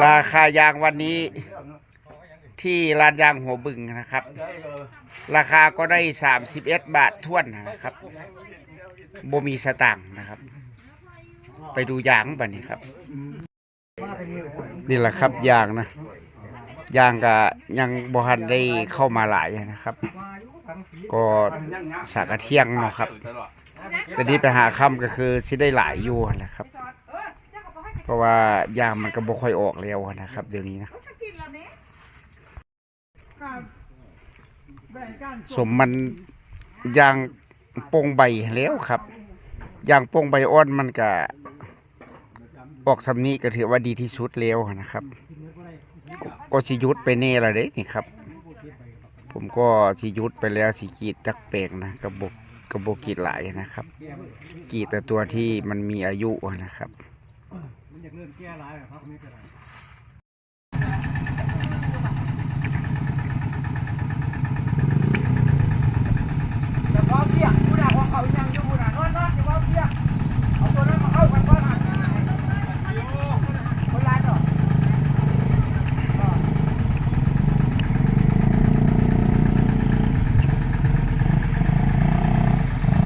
ราคายางวันนี้ที่ร้านยางหัวบึงนะครับราคาก็ได้31 บาทท้วนนะครับบ่มีสตางค์นะครับไปดูยางบัดนี้ครับนี่แหละครับยางนะยางก็ยังบ่ทันได้เข้ามาหลายนะครับก็สากะเที่ยงเนาะครับแต่นี้ไปหาค่ำก็คือสิได้หลายอยู่นะครับเพราะว่ายางมันก็บ่ค่อยออกแล้วนะครับเดี๋ยวนี้นะสมมันยางโป่งใบแล้วครับยางโป่งใบอ่อนมันก็ออกสำนี้ก็ถือว่าดีที่สุดแล้วนะครับก็สิยุดไปแน่ละเด้นี่ครับผมก็สิยุดไปแล้วสิกรีดจักแปลงนะกระบอกกรีดหลายนะครับกรีดแต่ตัวที่มันมีอายุนะครับ